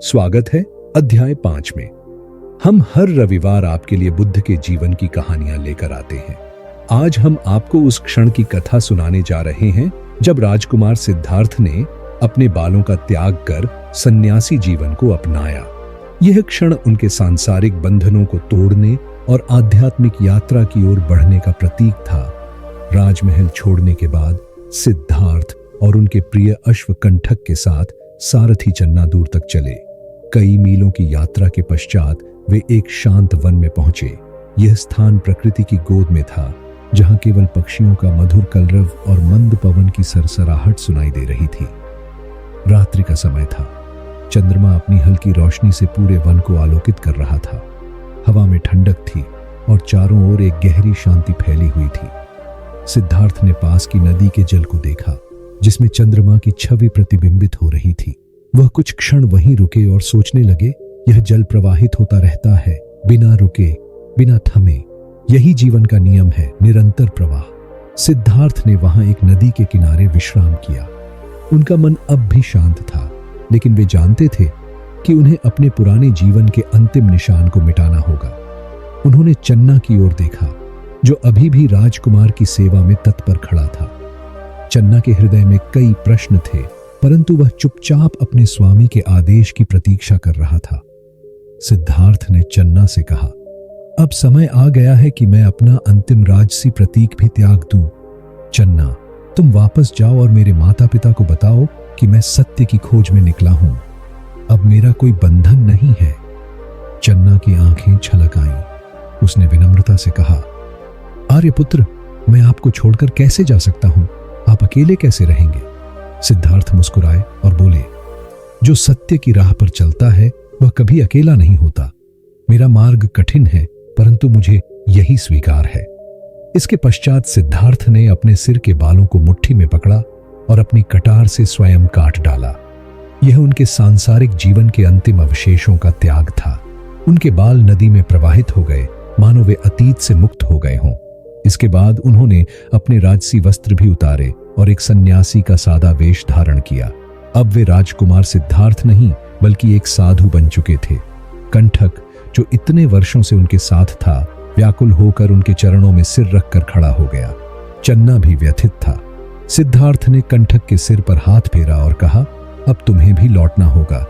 स्वागत है अध्याय 5 में। हम हर रविवार आपके लिए बुद्ध के जीवन की कहानियां लेकर आते हैं। आज हम आपको उस क्षण की कथा सुनाने जा रहे हैं जब राजकुमार सिद्धार्थ ने अपने बालों का त्याग कर सन्यासी जीवन को अपनाया। यह क्षण उनके सांसारिक बंधनों को तोड़ने और आध्यात्मिक यात्रा की ओर बढ़ने का प्रतीक था। राजमहल छोड़ने के बाद सिद्धार्थ और उनके प्रिय अश्व कंठक के साथ सारथी चन्ना दूर तक चले। कई मीलों की यात्रा के पश्चात वे एक शांत वन में पहुंचे। यह स्थान प्रकृति की गोद में था, जहां केवल पक्षियों का मधुर कलरव और मंद पवन की सरसराहट सुनाई दे रही थी। रात्रि का समय था। चंद्रमा अपनी हल्की रोशनी से पूरे वन को आलोकित कर रहा था। हवा में ठंडक थी और चारों ओर एक गहरी शांति फैली हुई थी। सिद्धार्थ ने पास की नदी के जल को देखा, जिसमें चंद्रमा की छवि प्रतिबिंबित हो रही थी। वह कुछ क्षण वहीं रुके और सोचने लगे, यह जल प्रवाहित होता रहता है, बिना रुके, बिना थमे। यही जीवन का नियम है, निरंतर प्रवाह। सिद्धार्थ ने वहां एक नदी के किनारे विश्राम किया। उनका मन अब भी शांत था, लेकिन वे जानते थे कि उन्हें अपने पुराने जीवन के अंतिम निशान को मिटाना होगा। उन्होंने चन्ना की ओर देखा, जो अभी भी राजकुमार की सेवा में तत्पर खड़ा था। चन्ना के हृदय में कई प्रश्न थे, परंतु वह चुपचाप अपने स्वामी के आदेश की प्रतीक्षा कर रहा था। सिद्धार्थ ने चन्ना से कहा, अब समय आ गया है कि मैं अपना अंतिम राजसी प्रतीक भी त्याग दूं। चन्ना, तुम वापस जाओ और मेरे माता पिता को बताओ कि मैं सत्य की खोज में निकला हूं। अब मेरा कोई बंधन नहीं है। चन्ना की आंखें छलक आईं। उसने विनम्रता से कहा, आर्यपुत्र, मैं आपको छोड़कर कैसे जा सकता हूं? आप अकेले कैसे रहेंगे? सिद्धार्थ मुस्कुराए और बोले, जो सत्य की राह पर चलता है वह कभी अकेला नहीं होता। मेरा मार्ग कठिन है, परंतु मुझे यही स्वीकार है। इसके पश्चात सिद्धार्थ ने अपने सिर के बालों को मुट्ठी में पकड़ा और अपनी कटार से स्वयं काट डाला। यह उनके सांसारिक जीवन के अंतिम अवशेषों का त्याग था। उनके बाल नदी में प्रवाहित हो गए, मानो वे अतीत से मुक्त हो गए हों। इसके बाद उन्होंने अपने राजसी वस्त्र भी उतारे और एक सन्यासी का सादा वेश धारण किया। अब वे राजकुमार सिद्धार्थ नहीं, बल्कि एक साधु बन चुके थे। कंठक, जो इतने वर्षों से उनके साथ था, व्याकुल होकर उनके चरणों में सिर रखकर खड़ा हो गया। चन्ना भी व्यथित था। सिद्धार्थ ने कंठक के सिर पर हाथ फेरा और कहा, अब तुम्हें भी लौटना होगा।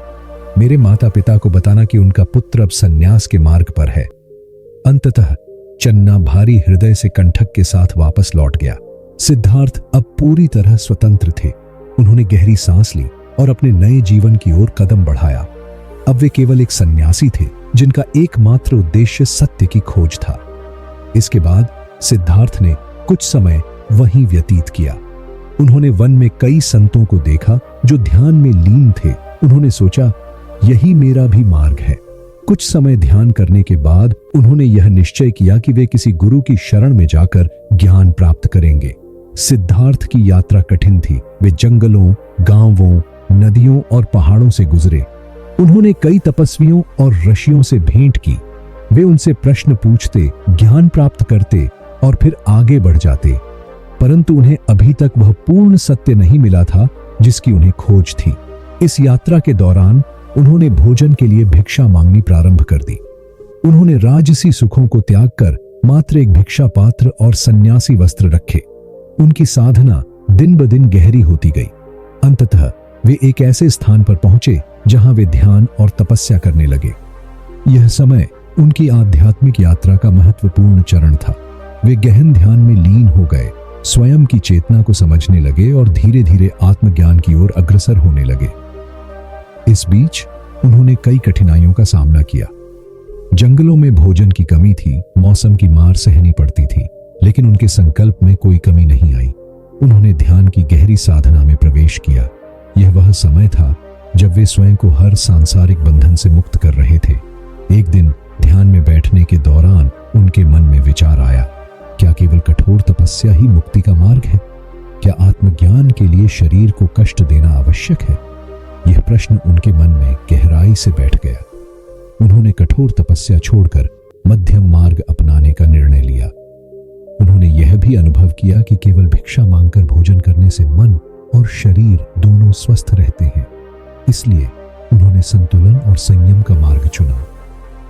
मेरे माता पिता को बताना कि उनका पुत्र अब सन्यास के मार्ग पर है। अंततः चन्ना भारी हृदय से कंठक के साथ वापस लौट गया। सिद्धार्थ अब पूरी तरह स्वतंत्र थे। उन्होंने गहरी सांस ली और अपने नए जीवन की ओर कदम बढ़ाया। अब वे केवल एक सन्यासी थे, जिनका एकमात्र उद्देश्य सत्य की खोज था। इसके बाद सिद्धार्थ ने कुछ समय वहीं व्यतीत किया। उन्होंने वन में कई संतों को देखा जो ध्यान में लीन थे। उन्होंने सोचा, यही मेरा भी मार्ग है। कुछ समय ध्यान करने के बाद उन्होंने यह निश्चय किया कि वे किसी गुरु की शरण में जाकर ज्ञान प्राप्त करेंगे। सिद्धार्थ की यात्रा कठिन थी। वे जंगलों, गांवों, नदियों और पहाड़ों से गुजरे। उन्होंने कई तपस्वियों और ऋषियों से भेंट की। वे उनसे प्रश्न पूछते, ज्ञान प्राप्त करते और फिर आगे बढ़ जाते, परंतु उन्हें अभी तक वह पूर्ण सत्य नहीं मिला था जिसकी उन्हें खोज थी। इस यात्रा के दौरान उन्होंने भोजन के लिए भिक्षा मांगनी प्रारंभ कर दी। उन्होंने राजसी सुखों को त्याग कर मात्र एक भिक्षा पात्र और सन्यासी वस्त्र रखे। उनकी साधना दिन ब दिन गहरी होती गई। अंततः वे एक ऐसे स्थान पर पहुंचे जहां वे ध्यान और तपस्या करने लगे। यह समय उनकी आध्यात्मिक यात्रा का महत्वपूर्ण चरण था। वे गहन ध्यान में लीन हो गए, स्वयं की चेतना को समझने लगे और धीरे धीरे आत्मज्ञान की ओर अग्रसर होने लगे। इस बीच उन्होंने कई कठिनाइयों का सामना किया। जंगलों में भोजन की कमी थी, मौसम की मार सहनी पड़ती थी, लेकिन उनके संकल्प में कोई कमी नहीं आई। उन्होंने ध्यान की गहरी साधना में प्रवेश किया। यह वह समय था जब वे स्वयं को हर सांसारिक बंधन से मुक्त कर रहे थे। एक दिन ध्यान में बैठने के दौरान उनके मन में विचार आया, क्या केवल कठोर तपस्या ही मुक्ति का मार्ग है? क्या आत्मज्ञान के लिए शरीर को कष्ट देना आवश्यक है? यह प्रश्न उनके मन में गहराई से बैठ गया। उन्होंने कठोर तपस्या छोड़कर मध्यम मार्ग अपनाने का निर्णय लिया। उन्होंने यह भी अनुभव किया कि केवल भिक्षा मांगकर भोजन करने से मन और शरीर दोनों स्वस्थ रहते हैं। इसलिए उन्होंने संतुलन और संयम का मार्ग चुना।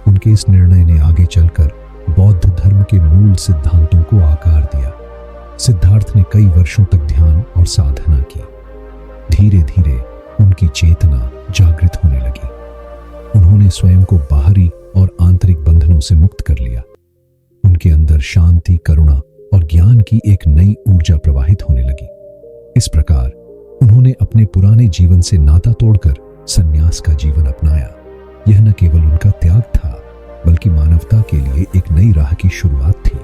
उनके इस निर्णय ने आगे चलकर बौद्ध धर्म के मूल सिद्धांतों को आकार दिया। सिद्धार्थ ने कई वर्षों तक ध्यान और साधना की। धीरे धीरे उनकी चेतना जागृत होने लगी। उन्होंने स्वयं को बाहरी और आंतरिक बंधनों से मुक्त कर लिया। उनके अंदर शांति, करुणा और ज्ञान की एक नई ऊर्जा प्रवाहित होने लगी। इस प्रकार उन्होंने अपने पुराने जीवन से नाता तोड़कर संन्यास का जीवन अपनाया। यह न केवल उनका त्याग था, बल्कि मानवता के लिए एक नई राह की शुरुआत थी।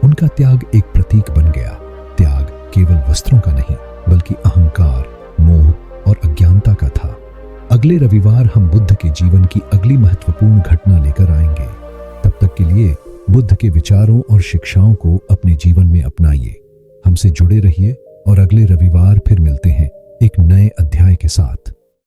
उनका त्याग एक प्रतीक बन गया। त्याग केवल वस्त्रों का नहीं, बल्कि अहंकार, मोह और अज्ञानता का था। अगले रविवार हम बुद्ध के जीवन की अगली महत्वपूर्ण घटना लेकर आएंगे। तब तक के लिए बुद्ध के विचारों और शिक्षाओं को अपने जीवन में अपनाइए। हमसे जुड़े रहिए और अगले रविवार फिर मिलते हैं एक नए अध्याय के साथ।